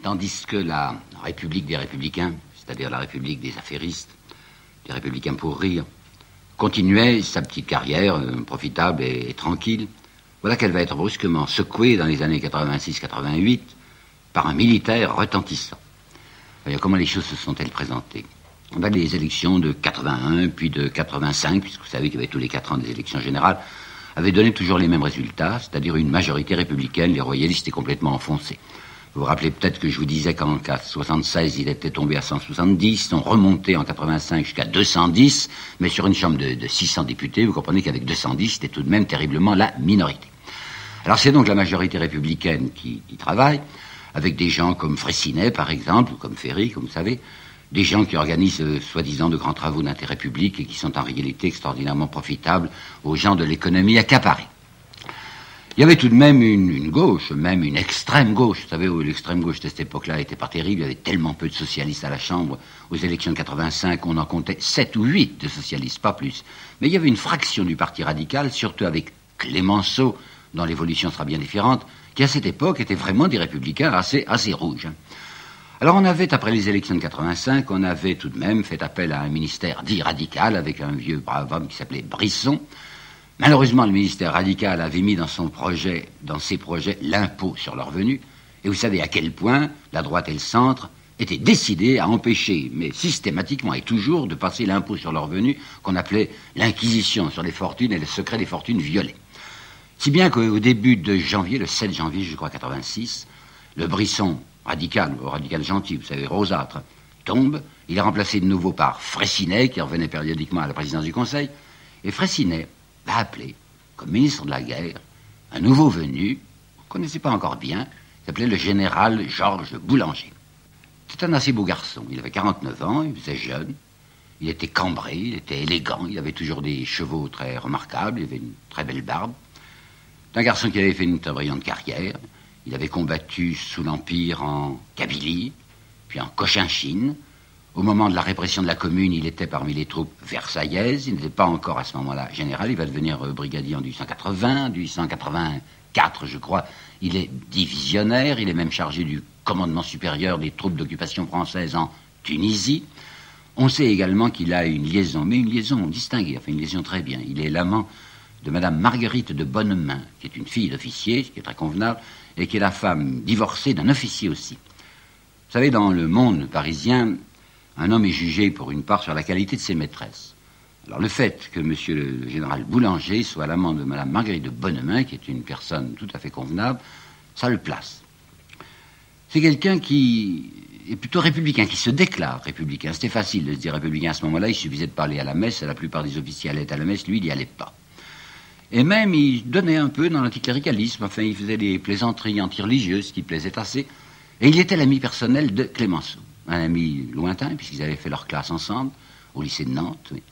Tandis que la République des Républicains, c'est-à-dire la République des affairistes, des Républicains pour rire, continuait sa petite carrière profitable et tranquille. Voilà qu'elle va être brusquement secouée dans les années 86-88 par un militaire retentissant. Alors, comment les choses se sont-elles présentées? On a les élections de 81, puis de 85, puisque vous savez qu'il y avait tous les 4 ans des élections générales, avaient donné toujours les mêmes résultats, c'est-à-dire une majorité républicaine. Les royalistes étaient complètement enfoncés. Vous vous rappelez peut-être que je vous disais qu'en 76, il était tombé à 170, ils sont remontés en 85 jusqu'à 210, mais sur une chambre de 600 députés, vous comprenez qu'avec 210, c'était tout de même terriblement la minorité. Alors c'est donc la majorité républicaine qui travaille, avec des gens comme Fraissinet, par exemple, ou comme Ferry, comme vous savez, des gens qui organisent soi-disant de grands travaux d'intérêt public et qui sont en réalité extraordinairement profitables aux gens de l'économie accaparée. Il y avait tout de même une gauche, même une extrême gauche. Vous savez, où l'extrême gauche de cette époque-là n'était pas terrible. Il y avait tellement peu de socialistes à la Chambre. Aux élections de 85, on en comptait 7 ou 8 de socialistes, pas plus. Mais il y avait une fraction du Parti radical, surtout avec Clémenceau, dont l'évolution sera bien différente, qui à cette époque étaient vraiment des républicains assez rouges. Alors on avait, après les élections de 85, on avait tout de même fait appel à un ministère dit radical, avec un vieux brave homme qui s'appelait Brisson. Malheureusement, le ministère radical avait mis dans ses projets, l'impôt sur le revenu. Et vous savez à quel point la droite et le centre étaient décidés à empêcher, mais systématiquement et toujours, de passer l'impôt sur le revenu qu'on appelait l'inquisition sur les fortunes et le secret des fortunes violées. Si bien qu'au début de janvier, le 7 janvier, je crois, 86, le Brisson radical gentil, vous savez, rosâtre, tombe. Il est remplacé de nouveau par Fraissinet, qui revenait périodiquement à la présidence du Conseil. Et Fraissinet va appeler, comme ministre de la guerre, un nouveau venu, qu'on ne connaissait pas encore bien, qui s'appelait le général Georges Boulanger. C'était un assez beau garçon. Il avait 49 ans, il faisait jeune, il était cambré, il était élégant, il avait toujours des chevaux très remarquables, il avait une très belle barbe. C'est un garçon qui avait fait une très brillante carrière. Il avait combattu sous l'Empire en Kabylie, puis en Cochinchine. Au moment de la répression de la Commune, il était parmi les troupes versaillaises. Il n'était pas encore à ce moment-là général. Il va devenir brigadier en 1880, 1884, je crois. Il est divisionnaire. Il est même chargé du commandement supérieur des troupes d'occupation française en Tunisie. On sait également qu'il a une liaison, mais une liaison distinguée, enfin une liaison très bien. Il est l'amant de Madame Marguerite de Bonnemain, qui est une fille d'officier, ce qui est très convenable, et qui est la femme divorcée d'un officier aussi. Vous savez, dans le monde parisien, un homme est jugé pour une part sur la qualité de ses maîtresses. Alors le fait que monsieur le général Boulanger soit l'amant de Madame Marguerite de Bonnemain, qui est une personne tout à fait convenable, ça le place. C'est quelqu'un qui est plutôt républicain, qui se déclare républicain. C'était facile de se dire républicain à ce moment-là, il suffisait de parler à la messe, la plupart des officiers allaient à la messe, lui il n'y allait pas. Et même, il donnait un peu dans l'anticléricalisme. Enfin, il faisait des plaisanteries anti-religieuses qui plaisaient assez. Et il était l'ami personnel de Clémenceau. Un ami lointain, puisqu'ils avaient fait leur classe ensemble, au lycée de Nantes. Oui.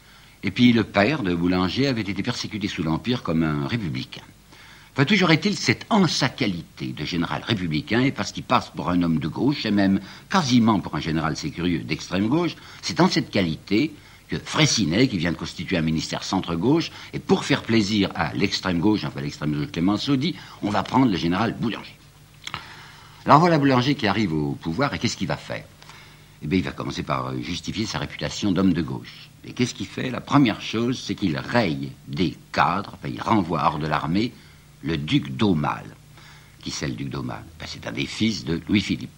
Et puis, le père de Boulanger avait été persécuté sous l'Empire comme un républicain. Enfin, toujours est-il que c'est en sa qualité de général républicain, et parce qu'il passe pour un homme de gauche, et même quasiment pour un général, c'est curieux, d'extrême gauche, c'est en cette qualité que Fraissinet, qui vient de constituer un ministère centre-gauche, et pour faire plaisir à l'extrême gauche, enfin l'extrême gauche Clémenceau, dit on va prendre le général Boulanger. Alors voilà Boulanger qui arrive au pouvoir, et qu'est-ce qu'il va faire? Eh bien, il va commencer par justifier sa réputation d'homme de gauche. Et qu'est-ce qu'il fait? La première chose, c'est qu'il raye des cadres, enfin, il renvoie hors de l'armée le duc d'Aumale. Qui c'est le duc d'Aumale? Ben, c'est un des fils de Louis-Philippe.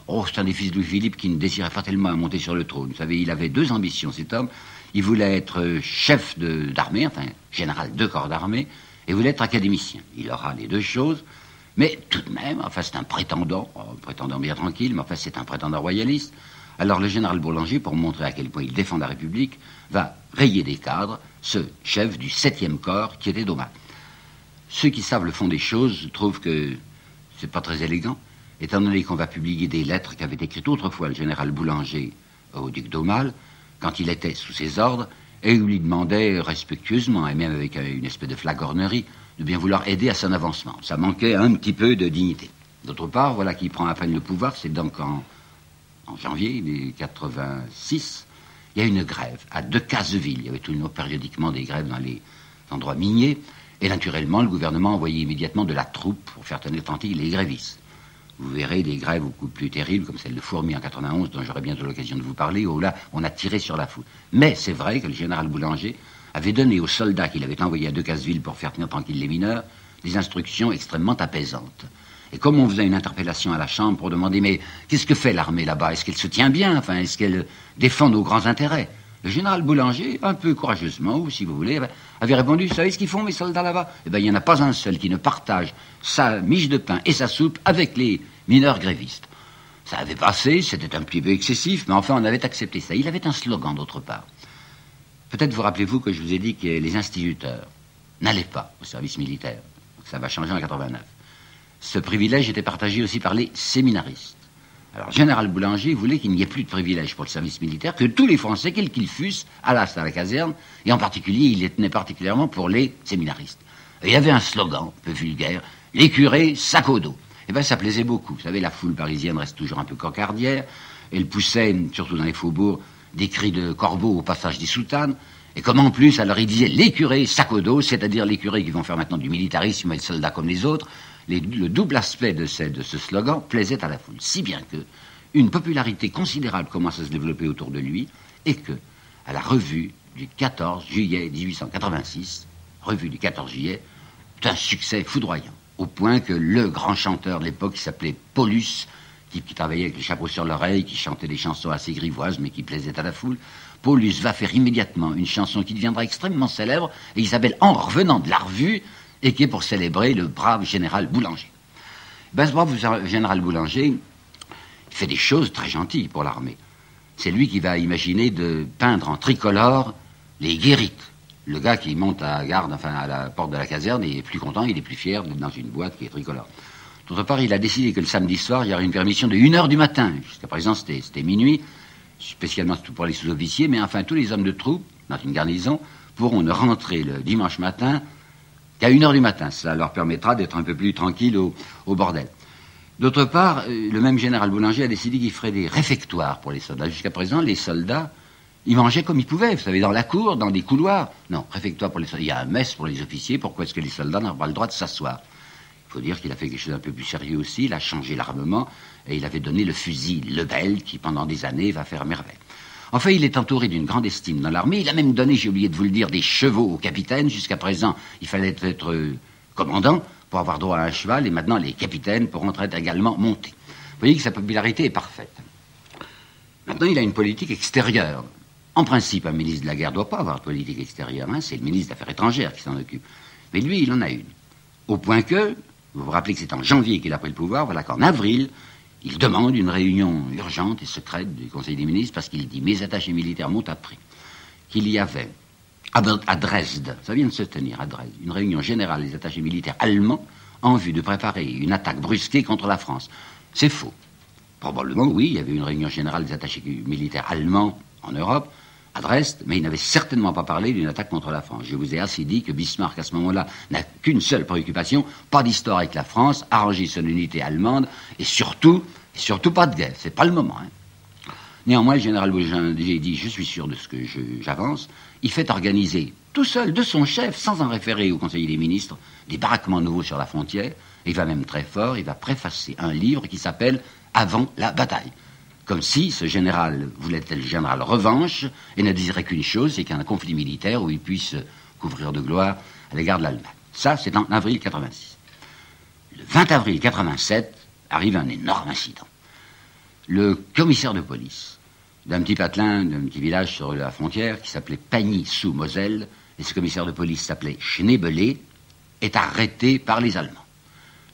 Oh, c'est un des fils de Louis-Philippe qui ne désirait pas tellement monter sur le trône. Vous savez, il avait 2 ambitions, cet homme. Il voulait être chef d'armée, enfin, général de corps d'armée, et voulait être académicien. Il aura les 2 choses, mais tout de même, enfin, c'est un prétendant bien tranquille, mais enfin, c'est un prétendant royaliste. Alors, le général Boulanger, pour montrer à quel point il défend la République, va rayer des cadres ce chef du 7e corps qui était d'Aumale. Ceux qui savent le fond des choses trouvent que c'est pas très élégant, étant donné qu'on va publier des lettres qu'avait écrites autrefois le général Boulanger au duc d'Aumale, quand il était sous ses ordres, et il lui demandait respectueusement, et même avec une espèce de flagornerie, de bien vouloir aider à son avancement. Ça manquait un petit peu de dignité. D'autre part, voilà qu'il prend à peine le pouvoir, c'est donc en janvier 86, il y a une grève à Decazeville. Il y avait toujours périodiquement des grèves dans les endroits miniers, et naturellement, le gouvernement envoyait immédiatement de la troupe pour faire tenir tranquille les grévistes. Vous verrez des grèves beaucoup plus terribles, comme celle de Fourmi en 91, dont j'aurai bientôt l'occasion de vous parler, où là, on a tiré sur la foule. Mais c'est vrai que le général Boulanger avait donné aux soldats qu'il avait envoyés à Decazeville pour faire tenir tranquille les mineurs des instructions extrêmement apaisantes. Et comme on faisait une interpellation à la Chambre pour demander « Mais qu'est-ce que fait l'armée là-bas? Est-ce qu'elle se tient bien? Enfin, est-ce qu'elle défend nos grands intérêts ?» Le général Boulanger, un peu courageusement, ou si vous voulez, avait répondu « Vous savez ce qu'ils font, mes soldats là-bas? Eh bien, il n'y en a pas un seul qui ne partage sa miche de pain et sa soupe avec les mineurs grévistes. » Ça avait passé, c'était un petit peu excessif, mais enfin, on avait accepté ça. Il avait un slogan d'autre part. Peut-être vous rappelez-vous que je vous ai dit que les instituteurs n'allaient pas au service militaire. Ça va changer en 89. Ce privilège était partagé aussi par les séminaristes. Alors, général Boulanger voulait qu'il n'y ait plus de privilège pour le service militaire, que tous les Français, quels qu'ils fussent, allassent à la caserne, et en particulier, il les tenait particulièrement pour les séminaristes. Et il y avait un slogan, un peu vulgaire, « Les curés, sac au dos ». Eh bien, ça plaisait beaucoup. Vous savez, la foule parisienne reste toujours un peu cocardière. Elle poussait, surtout dans les faubourgs, des cris de corbeaux au passage des soutanes. Et comme en plus, alors il disait « Les curés, sac au dos », c'est-à-dire les curés qui vont faire maintenant du militarisme et des soldats comme les autres. Le double aspect de ce slogan plaisait à la foule, si bien que une popularité considérable commence à se développer autour de lui, et que, à la revue du 14 juillet 1886, revue du 14 juillet, c'est un succès foudroyant, au point que le grand chanteur de l'époque, qui s'appelait Paulus, qui travaillait avec les chapeaux sur l'oreille, qui chantait des chansons assez grivoises, mais qui plaisaient à la foule, Paulus va faire immédiatement une chanson qui deviendra extrêmement célèbre, et qui s'appelle « En revenant de la revue », et qui est pour célébrer le brave général Boulanger. Ben, ce brave général Boulanger, il fait des choses très gentilles pour l'armée. C'est lui qui va imaginer de peindre en tricolore les guérites. Le gars qui monte à garde, enfin à la porte de la caserne, il est plus content, il est plus fier d'être dans une boîte qui est tricolore. D'autre part, il a décidé que le samedi soir, il y aurait une permission de 1h du matin. Jusqu'à présent, c'était minuit, spécialement pour les sous-officiers, mais enfin, tous les hommes de troupe, dans une garnison, pourront ne rentrer le dimanche matin qu'à 1h du matin. Ça leur permettra d'être un peu plus tranquille au bordel. D'autre part, le même général Boulanger a décidé qu'il ferait des réfectoires pour les soldats. Jusqu'à présent, les soldats, ils mangeaient comme ils pouvaient, vous savez, dans la cour, dans des couloirs. Non, réfectoire pour les soldats. Il y a un mess pour les officiers. Pourquoi est-ce que les soldats n'ont pas le droit de s'asseoir? Il faut dire qu'il a fait quelque chose d'un peu plus sérieux aussi. Il a changé l'armement et il avait donné le fusil Lebel qui, pendant des années, va faire merveille. Enfin, il est entouré d'une grande estime dans l'armée. Il a même donné, j'ai oublié de vous le dire, des chevaux au capitaine. Jusqu'à présent, il fallait être commandant pour avoir droit à un cheval. Et maintenant, les capitaines pourront être également montés. Vous voyez que sa popularité est parfaite. Maintenant, il a une politique extérieure. En principe, un ministre de la guerre ne doit pas avoir de politique extérieure. Hein. C'est le ministre des Affaires étrangères qui s'en occupe. Mais lui, il en a une. Au point que, vous vous rappelez que c'est en janvier qu'il a pris le pouvoir, voilà qu'en avril, il demande une réunion urgente et secrète du Conseil des ministres parce qu'il dit « Mes attachés militaires m'ont appris qu'il y avait à Dresde, ça vient de se tenir à Dresde, une réunion générale des attachés militaires allemands en vue de préparer une attaque brusquée contre la France. » C'est faux. Probablement, oui, il y avait une réunion générale des attachés militaires allemands en Europe, à Dresde, mais il n'avait certainement pas parlé d'une attaque contre la France. Je vous ai assez dit que Bismarck, à ce moment-là, n'a qu'une seule préoccupation, pas d'histoire avec la France, arranger son unité allemande, et surtout pas de guerre. C'est pas le moment. Hein. Néanmoins, le général Boulanger dit, je suis sûr de ce que j'avance, il fait organiser, tout seul, de son chef, sans en référer au Conseil des ministres, des baraquements nouveaux sur la frontière, et il va même très fort, il va préfacer un livre qui s'appelle « Avant la bataille ». Comme si ce général voulait être le général revanche et ne désirait qu'une chose, c'est qu'il y ait un conflit militaire où il puisse couvrir de gloire à l'égard de l'Allemagne. Ça, c'est en avril 86. Le 20 avril 87 arrive un énorme incident. Le commissaire de police d'un petit patelin, d'un petit village sur la frontière qui s'appelait Pagny-sous-Moselle, et ce commissaire de police s'appelait Schneebele, est arrêté par les Allemands.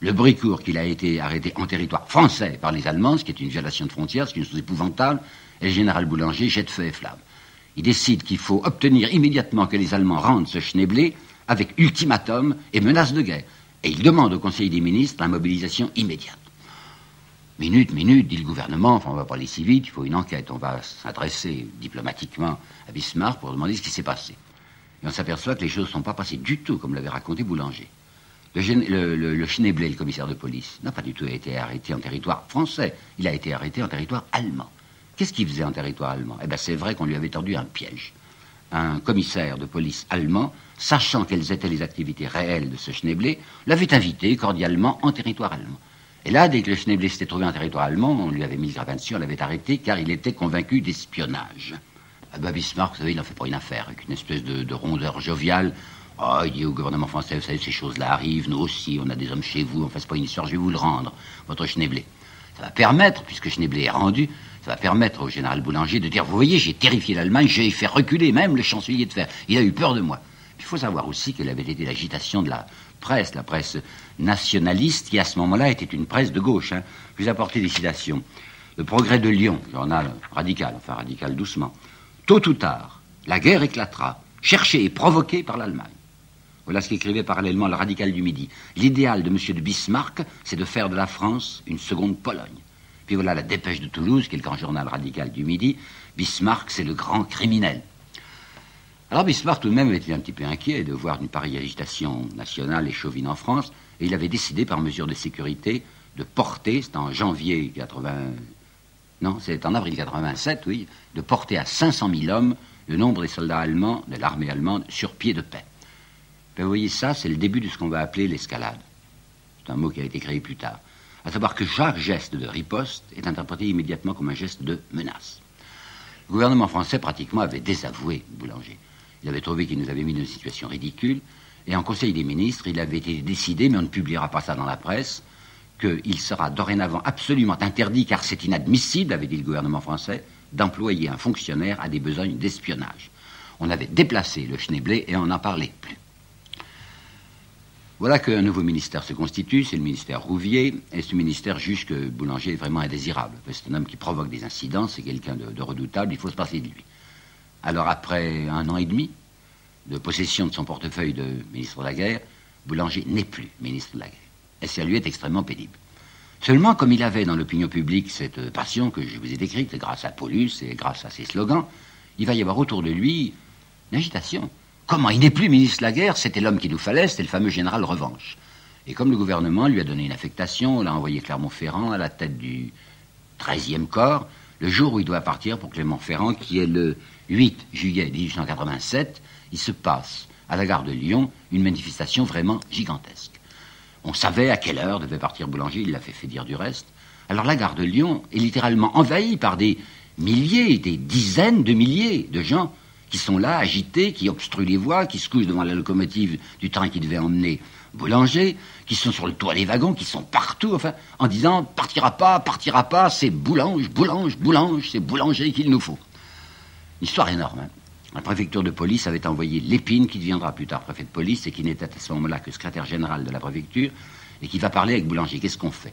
Le bruit court qu'il a été arrêté en territoire français par les Allemands, ce qui est une violation de frontières, ce qui est une chose épouvantable, et le général Boulanger jette feu et flamme. Il décide qu'il faut obtenir immédiatement que les Allemands rendent ce Schneebele avec ultimatum et menace de guerre. Et il demande au Conseil des ministres la mobilisation immédiate. Minute, dit le gouvernement, enfin on ne va pas aller si vite, il faut une enquête. On va s'adresser diplomatiquement à Bismarck pour demander ce qui s'est passé. Et on s'aperçoit que les choses ne sont pas passées du tout comme l'avait raconté Boulanger. Le Schneebele, le commissaire de police, n'a pas du tout été arrêté en territoire français. Il a été arrêté en territoire allemand. Qu'est-ce qu'il faisait en territoire allemand? Eh bien, c'est vrai qu'on lui avait tendu un piège. Un commissaire de police allemand, sachant quelles étaient les activités réelles de ce Schneebele, l'avait invité cordialement en territoire allemand. Et là, dès que le Schneebly s'était trouvé en territoire allemand, on lui avait mis gravé dessus, on l'avait arrêté, car il était convaincu d'espionnage. Bismarck, vous savez, il n'en fait pas une affaire, avec une espèce de rondeur joviale. Oh, il dit au gouvernement français, vous savez, ces choses-là arrivent, nous aussi, on a des hommes chez vous, on ne fasse pas une histoire, je vais vous le rendre, votre Schneebly. Ça va permettre, puisque Schneebly est rendu, ça va permettre au général Boulanger de dire, vous voyez, j'ai terrifié l'Allemagne, j'ai fait reculer même le chancelier de fer. Il a eu peur de moi. Il faut savoir aussi quelle avait été l'agitation de la presse nationaliste, qui à ce moment-là était une presse de gauche. Hein. Je vous apporter des citations. Le Progrès de Lyon, journal radical, enfin radical doucement. Tôt ou tard, la guerre éclatera, cherchée et provoquée par l'Allemagne. Voilà ce qu'écrivait parallèlement le Radical du Midi. L'idéal de M. de Bismarck, c'est de faire de la France une seconde Pologne. Puis voilà la Dépêche de Toulouse, qui est le grand journal radical du Midi. Bismarck, c'est le grand criminel. Alors Bismarck, tout de même, était un petit peu inquiet de voir une pareille agitation nationale et chauvine en France, et il avait décidé, par mesure de sécurité, de porter, c'est en janvier 80... Non, c'est en avril 87, oui, de porter à 500 000 hommes le nombre des soldats allemands, de l'armée allemande, sur pied de paix. Ben, vous voyez, ça, c'est le début de ce qu'on va appeler l'escalade. C'est un mot qui a été créé plus tard. À savoir que chaque geste de riposte est interprété immédiatement comme un geste de menace. Le gouvernement français, pratiquement, avait désavoué Boulanger. Il avait trouvé qu'il nous avait mis dans une situation ridicule, et en Conseil des ministres, il avait été décidé, mais on ne publiera pas ça dans la presse, qu'il sera dorénavant absolument interdit, car c'est inadmissible, avait dit le gouvernement français, d'employer un fonctionnaire à des besognes d'espionnage. On avait déplacé le Schneebly et on n'en parlait plus. Voilà qu'un nouveau ministère se constitue, c'est le ministère Rouvier, et ce ministère juge que Boulanger est vraiment indésirable. C'est un homme qui provoque des incidents, c'est quelqu'un de redoutable, il faut se passer de lui. Alors après 1 an et demi de possession de son portefeuille de ministre de la Guerre, Boulanger n'est plus ministre de la Guerre. Et ça lui est extrêmement pénible. Seulement, comme il avait dans l'opinion publique cette passion que je vous ai décrite, grâce à Paulus et grâce à ses slogans, il va y avoir autour de lui une agitation. Comment il n'est plus ministre de la Guerre? C'était l'homme qu'il nous fallait, c'était le fameux général Revanche. Et comme le gouvernement lui a donné une affectation, on l'a envoyé Clermont-Ferrand à la tête du 13e corps, le jour où il doit partir pour Clermont-Ferrand, qui est le 8 juillet 1887, il se passe à la gare de Lyon une manifestation vraiment gigantesque. On savait à quelle heure devait partir Boulanger, il l'a fait dire du reste. Alors la gare de Lyon est littéralement envahie par des milliers, des dizaines de milliers de gens qui sont là, agités, qui obstruent les voies, qui se couchent devant la locomotive du train qui devait emmener Boulanger, qui sont sur le toit des wagons, qui sont partout, enfin, en disant « partira pas, c'est Boulange, c'est Boulanger qu'il nous faut ». Une histoire énorme, hein. La préfecture de police avait envoyé Lépine, qui deviendra plus tard préfet de police, et qui n'était à ce moment-là que secrétaire général de la préfecture, et qui va parler avec Boulanger. Qu'est-ce qu'on fait?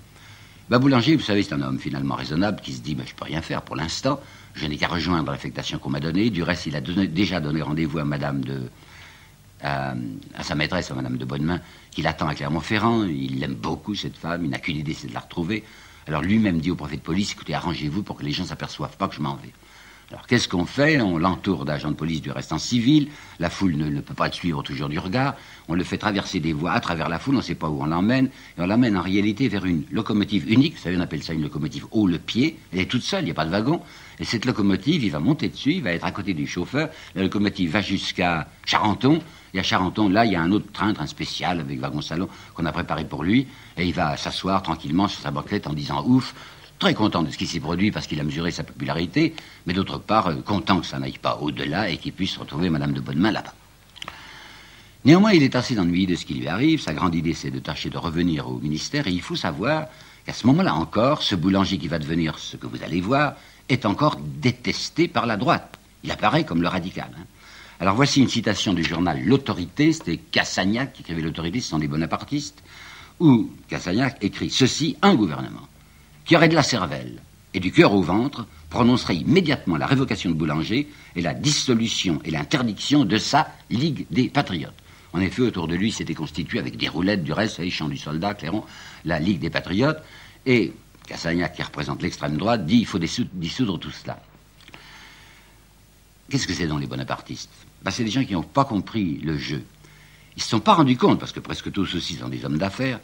Boulanger, vous savez, c'est un homme finalement raisonnable, qui se dit, je ne peux rien faire pour l'instant, je n'ai qu'à rejoindre l'affectation qu'on m'a donnée. Du reste, il a déjà donné rendez-vous à sa maîtresse, à Madame de Bonnemain, qui l'attend à Clermont-Ferrand. Il l'aime beaucoup, cette femme, il n'a qu'une idée, c'est de la retrouver. Alors lui-même dit au préfet de police, écoutez, arrangez-vous pour que les gens ne s'aperçoivent pas que je m'en vais. Alors qu'est-ce qu'on fait? On l'entoure d'agents de police du reste en civil, la foule ne peut pas le suivre toujours du regard, on le fait traverser des voies à travers la foule, on ne sait pas où on l'emmène, et on l'emmène en réalité vers une locomotive unique, vous savez, on appelle ça une locomotive haut le pied, elle est toute seule, il n'y a pas de wagon, et cette locomotive, il va monter dessus, il va être à côté du chauffeur, la locomotive va jusqu'à Charenton, et à Charenton, là, il y a un autre train spécial avec wagon-salon qu'on a préparé pour lui, et il va s'asseoir tranquillement sur sa banquette en disant « ouf », très content de ce qui s'est produit parce qu'il a mesuré sa popularité, mais d'autre part, content que ça n'aille pas au-delà et qu'il puisse retrouver Madame de Bonnemain là-bas. Néanmoins, il est assez ennuyé de ce qui lui arrive. Sa grande idée, c'est de tâcher de revenir au ministère. Et il faut savoir qu'à ce moment-là encore, ce Boulanger qui va devenir ce que vous allez voir est encore détesté par la droite. Il apparaît comme le radical. Hein. Alors voici une citation du journal L'Autorité. C'était Cassagnac qui écrivait L'Autorité, ce sont des bonapartistes, où Cassagnac écrit ceci: un gouvernement qui aurait de la cervelle et du cœur au ventre prononcerait immédiatement la révocation de Boulanger et la dissolution et l'interdiction de sa Ligue des Patriotes. En effet, autour de lui, s'était constitué avec des roulettes du reste, les champs du soldat, Clairon, la Ligue des Patriotes, et Cassagnac, qui représente l'extrême droite, dit il faut dissoudre tout cela. Qu'est-ce que c'est donc les bonapartistes? C'est des gens qui n'ont pas compris le jeu. Ils ne se sont pas rendus compte, parce que presque tous aussi sont des hommes d'affaires,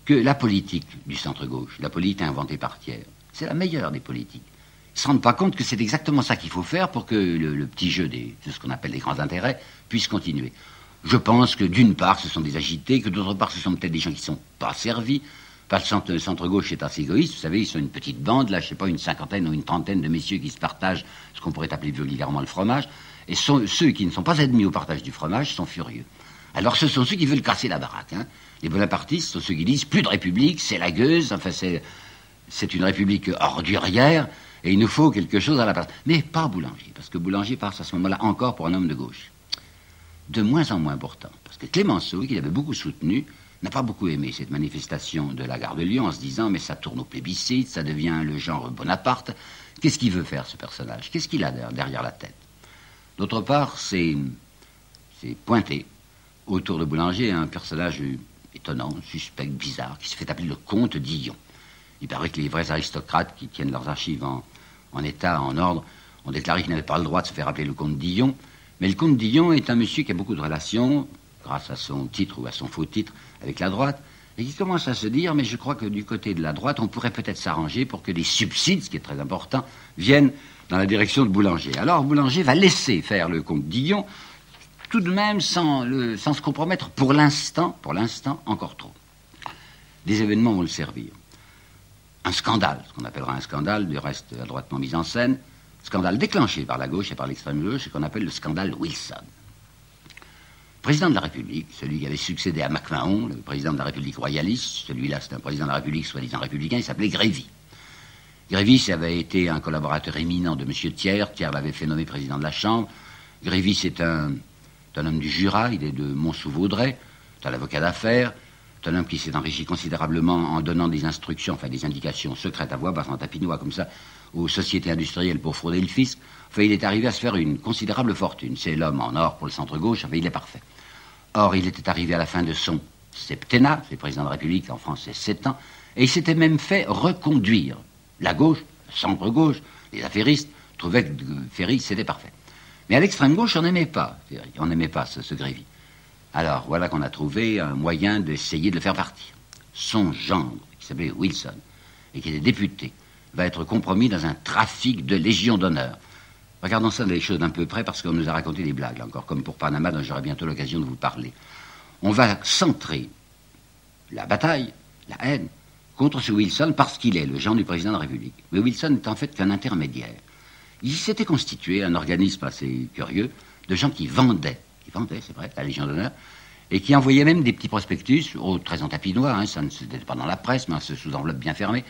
que la politique du centre-gauche, la politique inventée par Thiers, c'est la meilleure des politiques. Ils ne se rendent pas compte que c'est exactement ça qu'il faut faire pour que le petit jeu de ce qu'on appelle les grands intérêts puisse continuer. Je pense que d'une part, ce sont des agités, que d'autre part, ce sont peut-être des gens qui ne sont pas servis. Enfin, le centre-gauche est assez égoïste. Vous savez, ils sont une petite bande, là, je sais pas, une cinquantaine ou une trentaine de messieurs qui se partagent ce qu'on pourrait appeler vulgairement le fromage. Et ceux qui ne sont pas admis au partage du fromage sont furieux. Alors ce sont ceux qui veulent casser la baraque. Hein. Les bonapartistes sont ceux qui disent plus de république, c'est la gueuse, enfin c'est une république ordurière, et il nous faut quelque chose à la place. Mais pas Boulanger, parce que Boulanger passe à ce moment-là encore pour un homme de gauche. De moins en moins pourtant, parce que Clémenceau, qui l'avait beaucoup soutenu, n'a pas beaucoup aimé cette manifestation de la gare de Lyon en se disant mais ça tourne au plébiscite, ça devient le genre Bonaparte. Qu'est-ce qu'il veut faire ce personnage? Qu'est-ce qu'il a derrière la tête? D'autre part, c'est pointé autour de Boulanger un personnage étonnant, suspect, bizarre, qui se fait appeler le comte d'Illon. Il paraît que les vrais aristocrates qui tiennent leurs archives en état, en ordre, ont déclaré qu'ils n'avaient pas le droit de se faire appeler le comte d'Illon. Mais le comte d'Illon est un monsieur qui a beaucoup de relations, grâce à son titre ou à son faux titre, avec la droite, et qui commence à se dire, mais je crois que du côté de la droite, on pourrait peut-être s'arranger pour que des subsides, ce qui est très important, viennent dans la direction de Boulanger. Alors Boulanger va laisser faire le comte d'Illon, tout de même sans se compromettre, pour l'instant, encore trop. Des événements vont le servir. Un scandale, ce qu'on appellera un scandale, du reste adroitement mis en scène, scandale déclenché par la gauche et par l'extrême gauche, ce qu'on appelle le scandale Wilson. Président de la République, celui qui avait succédé à MacMahon, le président de la République royaliste, celui-là c'est un président de la République soi-disant républicain, il s'appelait Grévy. Grévy avait été un collaborateur éminent de M. Thiers l'avait fait nommer président de la Chambre. Grévy c'est un homme du Jura, il est de Mont-sous-Vaudrey, c'est un avocat d'affaires, c'est un homme qui s'est enrichi considérablement en donnant des instructions, enfin des indications secrètes à voix basse en tapinois comme ça, aux sociétés industrielles pour frauder le fisc. Enfin, il est arrivé à se faire une considérable fortune. C'est l'homme en or pour le centre-gauche, enfin, il est parfait. Or, il était arrivé à la fin de son septennat, c'est président de la République, en France c'est 7 ans, et il s'était même fait reconduire. La gauche, le centre-gauche, les affairistes trouvaient que Ferry, c'était parfait. Mais à l'extrême gauche, on n'aimait pas Ferry, on n'aimait pas ce Grévy. Alors, voilà qu'on a trouvé un moyen d'essayer de le faire partir. Son gendre, qui s'appelait Wilson, et qui était député, va être compromis dans un trafic de Légion d'honneur. Regardons ça des choses d'un peu près, parce qu'on nous a raconté des blagues, encore comme pour Panama, dont j'aurai bientôt l'occasion de vous parler. On va centrer la bataille, la haine, contre ce Wilson, parce qu'il est le gendre du président de la République. Mais Wilson n'est en fait qu'un intermédiaire. Il s'était constitué un organisme assez curieux de gens qui vendaient, c'est vrai, la Légion d'honneur, et qui envoyaient même des petits prospectus, très en tapinois, hein, ça ne c'était pas dans la presse, mais sous enveloppe bien fermée,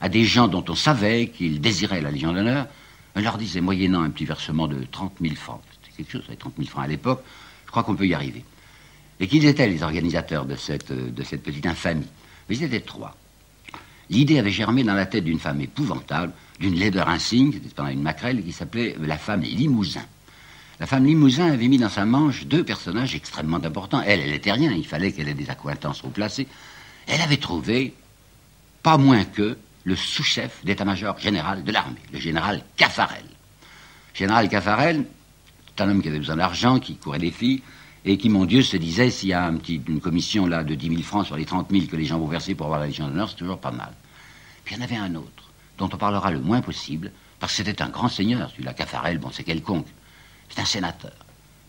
à des gens dont on savait qu'ils désiraient la Légion d'honneur. On leur disait, moyennant un petit versement de 30 000 francs, c'était quelque chose, 30 000 francs à l'époque, je crois qu'on peut y arriver. Et qu'ils étaient les organisateurs de cette petite infamie. Mais ils étaient 3. L'idée avait germé dans la tête d'une femme épouvantable, d'une laideur insigne, c'était pendant une maquerelle, qui s'appelait la femme Limousin. La femme Limousin avait mis dans sa manche 2 personnages extrêmement importants. Elle était rien, il fallait qu'elle ait des accointances haut placées. Elle avait trouvé, pas moins que, le sous-chef d'état-major général de l'armée, le général Caffarel. Général Caffarel, c'est un homme qui avait besoin d'argent, qui courait les filles, et qui, mon Dieu, se disait, s'il y a une commission là de 10 000 francs sur les 30 000 que les gens vont verser pour avoir la Légion d'honneur, c'est toujours pas mal. Puis il y en avait un autre, dont on parlera le moins possible, parce que c'était un grand seigneur, celui-là, Caffarel, bon, c'est quelconque. C'est un sénateur.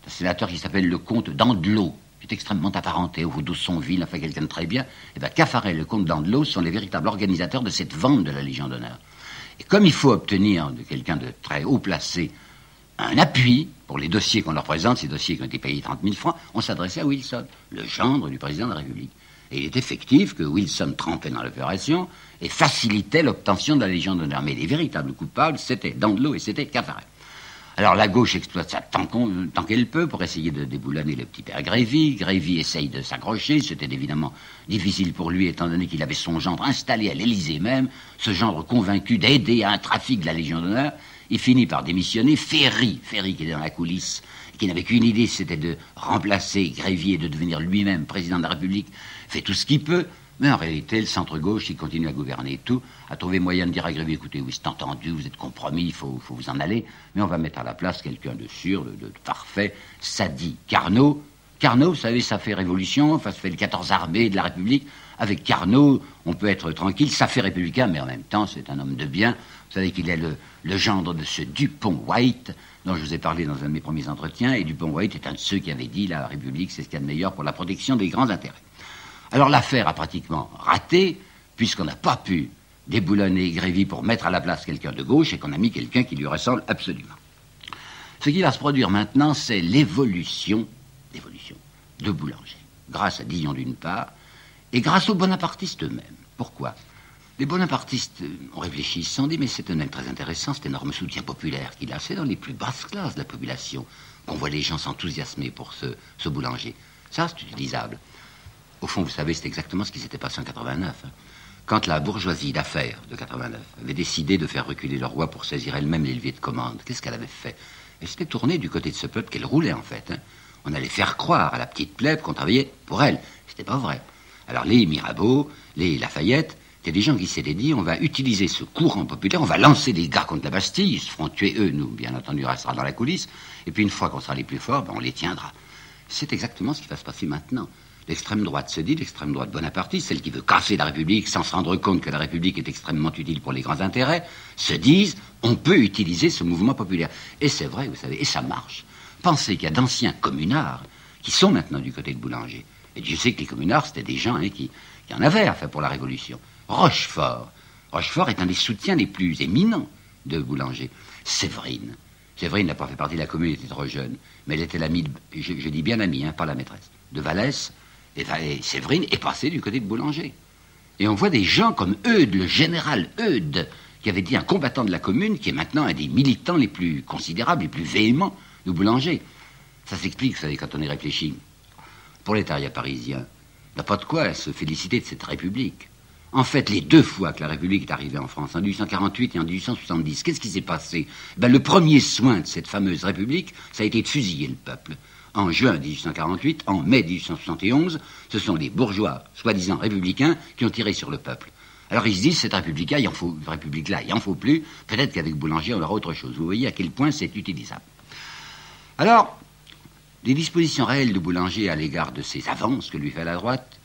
C'est un sénateur qui s'appelle le comte d'Andelot, qui est extrêmement apparenté au d'Aussonville, enfin quelqu'un de très bien. Et bien Caffarel et le comte d'Andelot sont les véritables organisateurs de cette vente de la Légion d'honneur. Et comme il faut obtenir de quelqu'un de très haut placé un appui pour les dossiers qu'on leur présente, ces dossiers qui ont été payés 30 000 francs, on s'adressait à Wilson, le gendre du président de la République. Et il est effectif que Wilson trempait dans l'opération et facilitait l'obtention de la Légion d'honneur. Mais les véritables coupables, c'était d'Andelot et c'était Caffarel. Alors la gauche exploite ça tant qu'elle peut pour essayer de déboulonner le petit père Grévy. Grévy essaye de s'accrocher, c'était évidemment difficile pour lui étant donné qu'il avait son gendre installé à l'Élysée même, ce gendre convaincu d'aider à un trafic de la Légion d'honneur. Il finit par démissionner. Ferry qui était dans la coulisse, et qui n'avait qu'une idée, c'était de remplacer Grévy et de devenir lui-même président de la République, fait tout ce qu'il peut. Mais en réalité, le centre-gauche, il continue à gouverner tout, a trouvé moyen de dire à Grévy, écoutez, oui, c'est entendu, vous êtes compromis, il faut vous en aller, mais on va mettre à la place quelqu'un de sûr, de parfait, ça dit Carnot. Carnot, vous savez, ça fait révolution, enfin, ça fait le 14 armée de la République. Avec Carnot, on peut être tranquille, ça fait républicain, mais en même temps, c'est un homme de bien. Vous savez qu'il est le gendre de ce Dupont-White, dont je vous ai parlé dans un de mes premiers entretiens, et Dupont-White est un de ceux qui avait dit, la République, c'est ce qu'il y a de meilleur pour la protection des grands intérêts. Alors l'affaire a pratiquement raté, puisqu'on n'a pas pu déboulonner Grévy pour mettre à la place quelqu'un de gauche et qu'on a mis quelqu'un qui lui ressemble absolument. Ce qui va se produire maintenant, c'est l'évolution de Boulanger, grâce à Dillon d'une part, et grâce aux bonapartistes eux-mêmes. Pourquoi ? Les bonapartistes ont réfléchi, ils se sont dit, mais c'est un homme très intéressant, cet énorme soutien populaire qu'il a. C'est dans les plus basses classes de la population qu'on voit les gens s'enthousiasmer pour ce Boulanger. Ça, c'est utilisable. Au fond, vous savez, c'est exactement ce qui s'était passé en 89. Quand la bourgeoisie d'affaires de 89 avait décidé de faire reculer le roi pour saisir elle-même les leviers de commande, qu'est-ce qu'elle avait fait? Elle s'était tournée du côté de ce peuple qu'elle roulait, en fait. On allait faire croire à la petite plèbe qu'on travaillait pour elle. C'était pas vrai. Alors les Mirabeau, les Lafayette, c'était des gens qui s'étaient dit, on va utiliser ce courant populaire, on va lancer des gars contre la Bastille, ils se feront tuer eux, nous, bien entendu, on restera dans la coulisse, et puis une fois qu'on sera les plus forts, on les tiendra. C'est exactement ce qui va se passer maintenant. L'extrême droite se dit, l'extrême droite bonapartiste, celle qui veut casser la République sans se rendre compte que la République est extrêmement utile pour les grands intérêts, se disent, on peut utiliser ce mouvement populaire. Et c'est vrai, vous savez, et ça marche. Pensez qu'il y a d'anciens communards qui sont maintenant du côté de Boulanger. Et Dieu sait que les communards, c'était des gens qui en avaient à faire pour la Révolution. Rochefort est un des soutiens les plus éminents de Boulanger. Séverine n'a pas fait partie de la commune, elle était trop jeune, mais elle était l'amie, je dis bien amie, pas la maîtresse, de Vallès. Et Séverine est passée du côté de Boulanger. Et on voit des gens comme Eudes, le général Eudes, qui avait dit un combattant de la commune, qui est maintenant un des militants les plus considérables, les plus véhéments de Boulanger. Ça s'explique, vous savez, quand on y réfléchit. Le prolétariat parisien n'a pas de quoi se féliciter de cette République. En fait, les deux fois que la République est arrivée en France, en 1848 et en 1870, qu'est-ce qui s'est passé? Le premier soin de cette fameuse République, ça a été de fusiller le peuple. En juin 1848, en mai 1871, ce sont les bourgeois, soi-disant républicains, qui ont tiré sur le peuple. Alors ils se disent, cette République-là, il en faut plus, peut-être qu'avec Boulanger, on aura autre chose. Vous voyez à quel point c'est utilisable. Alors, les dispositions réelles de Boulanger à l'égard de ces avances que lui fait la droite,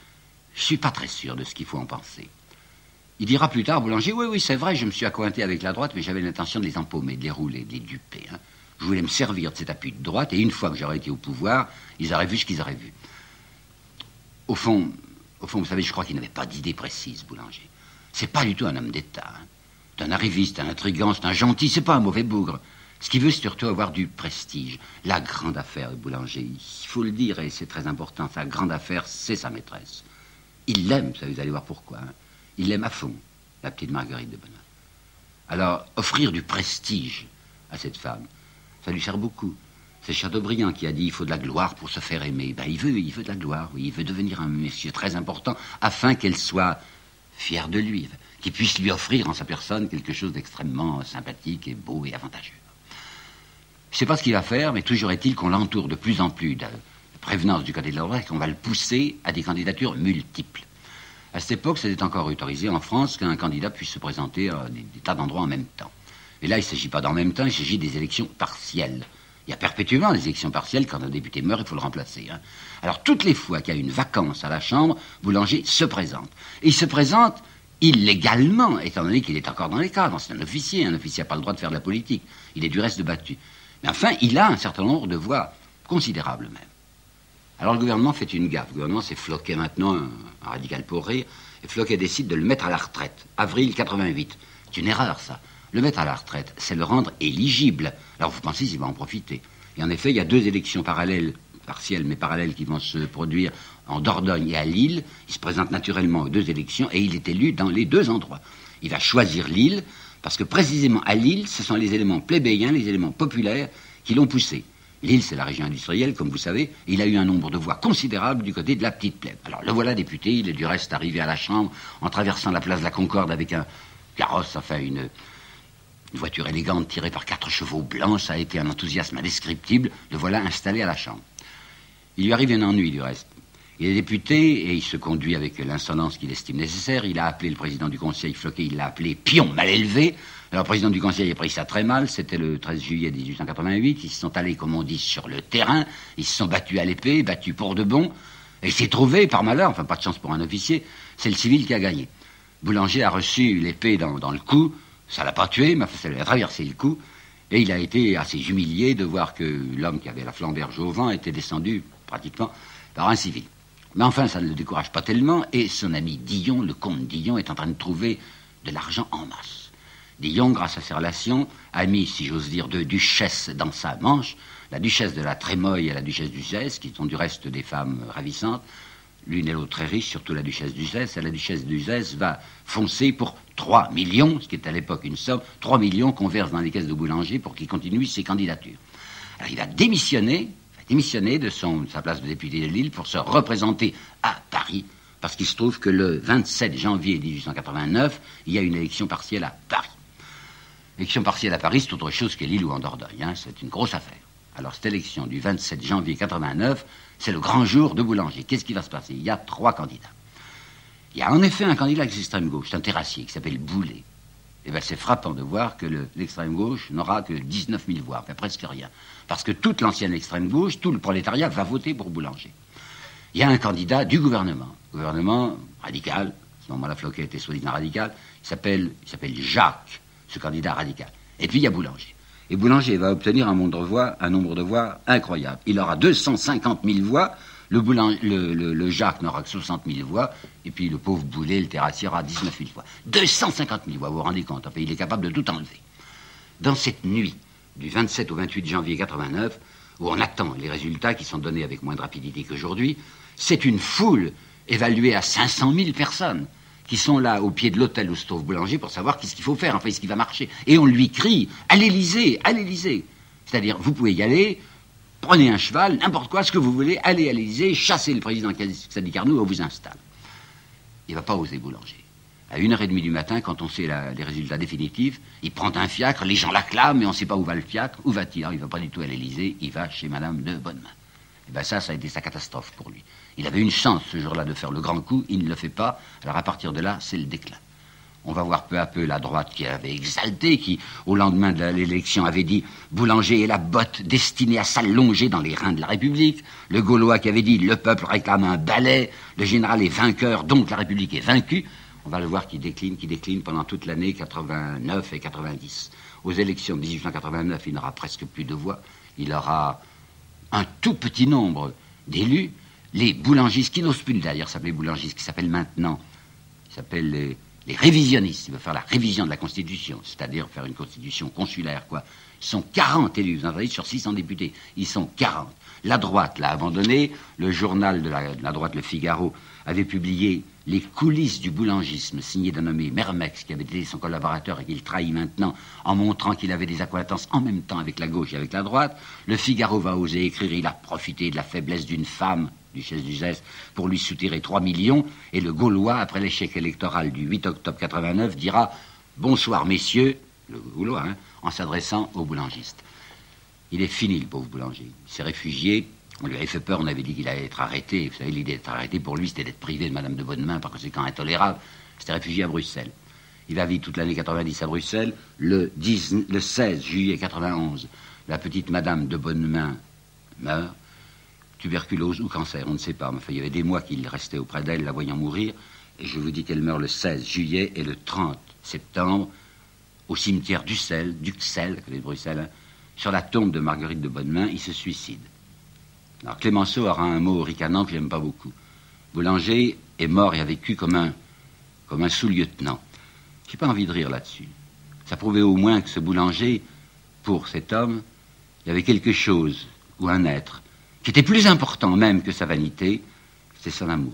je ne suis pas très sûr de ce qu'il faut en penser. Il dira plus tard, Boulanger, oui, c'est vrai, je me suis accointé avec la droite, mais j'avais l'intention de les empaumer, de les rouler, de les duper. Je voulais me servir de cet appui de droite, et une fois que j'aurais été au pouvoir, ils auraient vu ce qu'ils auraient vu. Au fond, vous savez, je crois qu'il n'avait pas d'idée précise, Boulanger. C'est pas du tout un homme d'État. C'est un arriviste, un intrigant, c'est un gentil, c'est pas un mauvais bougre. Ce qu'il veut, c'est surtout avoir du prestige. La grande affaire de Boulanger, il faut le dire, et c'est très important, sa grande affaire, c'est sa maîtresse. Il l'aime, ça, vous allez voir pourquoi. Il l'aime à fond, la petite Marguerite de Bonin. Alors, offrir du prestige à cette femme, ça lui sert beaucoup. C'est Chateaubriand qui a dit, il faut de la gloire pour se faire aimer. Il veut de la gloire, oui, il veut devenir un monsieur très important, afin qu'elle soit fière de lui, qu'il puisse lui offrir en sa personne quelque chose d'extrêmement sympathique et beau et avantageux. Je ne sais pas ce qu'il va faire, mais toujours est-il qu'on l'entoure de plus en plus de prévenance du côté de la droite, qu'on va le pousser à des candidatures multiples. À cette époque, c'était encore autorisé en France qu'un candidat puisse se présenter à des tas d'endroits en même temps. Et là, il ne s'agit pas d'en même temps, il s'agit des élections partielles. Il y a perpétuellement des élections partielles. Quand un député meurt, il faut le remplacer. Alors, toutes les fois qu'il y a une vacance à la Chambre, Boulanger se présente. Et il se présente illégalement, étant donné qu'il est encore dans les cadres. C'est un officier n'a pas le droit de faire de la politique. Il est du reste battu. Mais enfin, il a un certain nombre de voix considérables même. Alors le gouvernement fait une gaffe. Le gouvernement s'est Floquet maintenant, un radical pour rire, et Floquet décide de le mettre à la retraite. Avril 88. C'est une erreur, ça. Le mettre à la retraite, c'est le rendre éligible. Alors vous pensez qu'il va en profiter. Et en effet, il y a deux élections parallèles, partielles mais parallèles, qui vont se produire en Dordogne et à Lille. Il se présente naturellement aux deux élections et il est élu dans les deux endroits. Il va choisir Lille parce que précisément à Lille, ce sont les éléments plébéiens, les éléments populaires qui l'ont poussé. Lille, c'est la région industrielle, comme vous savez, et il a eu un nombre de voix considérable du côté de la petite plèbe. Alors le voilà député, il est du reste arrivé à la Chambre en traversant la place de la Concorde avec un carrosse, enfin une voiture élégante tirée par 4 chevaux blancs. Ça a été un enthousiasme indescriptible. Le voilà installé à la Chambre. Il lui arrive un ennui du reste. Il est député et il se conduit avec l'insolence qu'il estime nécessaire. Il a appelé le président du Conseil, Floquet, il l'a appelé pion mal élevé. Alors le président du Conseil a pris ça très mal. C'était le 13 juillet 1888. Ils se sont allés, comme on dit, sur le terrain. Ils se sont battus à l'épée, battus pour de bon. Et il s'est trouvé, par malheur, enfin pas de chance pour un officier, c'est le civil qui a gagné. Boulanger a reçu l'épée dans le cou. Ça l'a pas tué, mais ça lui a traversé le cou. Et il a été assez humilié de voir que l'homme qui avait la flamberge au vent était descendu pratiquement par un civil. Mais enfin, ça ne le décourage pas tellement, et son ami Dillon, le comte Dillon, est en train de trouver de l'argent en masse. Dillon, grâce à ses relations, a mis, si j'ose dire, deux duchesses dans sa manche, la duchesse de la Trémoille et la duchesse d'Uzès, qui sont du reste des femmes ravissantes, l'une et l'autre très riches, surtout la duchesse d'Uzès, et la duchesse d'Uzès va foncer pour 3 millions, ce qui est à l'époque une somme, 3 millions qu'on verse dans les caisses de Boulanger pour qu'il continue ses candidatures. Alors il va démissionner de sa place de député de Lille pour se représenter à Paris, parce qu'il se trouve que le 27 janvier 1889, il y a une élection partielle à Paris. L'élection partielle à Paris, c'est autre chose que Lille ou en Dordogne, hein, c'est une grosse affaire. Alors cette élection du 27 janvier 89, c'est le grand jour de Boulanger. Qu'est-ce qui va se passer? Il y a 3 candidats. Il y a en effet un candidat d'extrême gauche, c'est un terrassier qui s'appelle Boulet. Et bien c'est frappant de voir que l'extrême gauche n'aura que 19 000 voix, enfin presque rien. Parce que toute l'ancienne extrême gauche, tout le prolétariat va voter pour Boulanger. Il y a un candidat du gouvernement radical, à ce moment-là Floquet était soi-disant radical, il s'appelle Jacques, ce candidat radical. Et puis il y a Boulanger. Et Boulanger va obtenir un nombre de voix incroyable. Il aura 250 000 voix, le Jacques n'aura que 60 000 voix, et puis le pauvre Boulet, le terrassier, aura 19 000 voix. 250 000 voix, vous vous rendez compte, enfin, il est capable de tout enlever. Dans cette nuit, du 27 au 28 janvier 89, où on attend les résultats qui sont donnés avec moins de rapidité qu'aujourd'hui, c'est une foule évaluée à 500 000 personnes qui sont là au pied de l'hôtel où se trouve Boulanger pour savoir qu'est-ce qu'il faut faire, enfin, ce qui va marcher. Et on lui crie « à l'Élysée, à l'Élysée ». C'est-à-dire, vous pouvez y aller, prenez un cheval, n'importe quoi, ce que vous voulez, allez à l'Élysée, chassez le président Sadi Carnot, on vous installe. Il ne va pas oser Boulanger. À 1h30 du matin, quand on sait les résultats définitifs, il prend un fiacre, les gens l'acclament, mais on ne sait pas où va le fiacre. Où va-t-il? Il ne va pas du tout à l'Élysée, il va chez Madame de Bonnemain. Et bien ça a été sa catastrophe pour lui. Il avait une chance ce jour-là de faire le grand coup, il ne le fait pas. Alors à partir de là, c'est le déclin. On va voir peu à peu la droite qui avait exalté, qui au lendemain de l'élection avait dit « Boulanger est la botte destinée à s'allonger dans les reins de la République », le Gaulois qui avait dit « Le peuple réclame un balai », le général est vainqueur, donc la République est vaincue. On va le voir qui décline pendant toute l'année 89 et 90. Aux élections de 1889, il n'aura presque plus de voix. Il aura un tout petit nombre d'élus. Les boulangistes, qui n'osent plus d'ailleurs s'appeler boulangistes, qui s'appellent maintenant, ils s'appellent les révisionnistes. Ils veulent faire la révision de la Constitution, c'est-à-dire faire une Constitution consulaire, quoi. Ils sont 40 élus, vous entendez, sur 600 députés. Ils sont 40. La droite l'a abandonné. Le journal de la droite, Le Figaro, avait publié les coulisses du boulangisme, signé d'un nommé Mermex, qui avait été son collaborateur et qu'il trahit maintenant, en montrant qu'il avait des accointances en même temps avec la gauche et avec la droite. Le Figaro va oser écrire, il a profité de la faiblesse d'une femme, duchesse d'Uzès, pour lui soutirer 3 millions, et le Gaulois, après l'échec électoral du 8 octobre 89, dira « Bonsoir, messieurs », le Gaulois, hein, en s'adressant aux boulangistes. Il est fini, le pauvre Boulanger. Il s'est réfugié. On lui avait fait peur, on avait dit qu'il allait être arrêté. Vous savez, l'idée d'être arrêté, pour lui, c'était d'être privé de Madame de Bonnemain, par conséquent intolérable. Il s'était réfugié à Bruxelles. Il va vivre toute l'année 90 à Bruxelles. Le 16 juillet 91, la petite Madame de Bonnemain meurt. Tuberculose ou cancer, on ne sait pas. Mais enfin, il y avait des mois qu'il restait auprès d'elle, la voyant mourir. Et je vous dis qu'elle meurt le 16 juillet et le 30 septembre, au cimetière d'Uxelles, que les Bruxelles, hein, sur la tombe de Marguerite de Bonnemain, il se suicide. Alors Clémenceau aura un mot ricanant que j'aime pas beaucoup. Boulanger est mort et a vécu comme un sous-lieutenant. J'ai pas envie de rire là-dessus. Ça prouvait au moins que ce Boulanger, pour cet homme, il y avait quelque chose, ou un être, qui était plus important même que sa vanité, c'est son amour.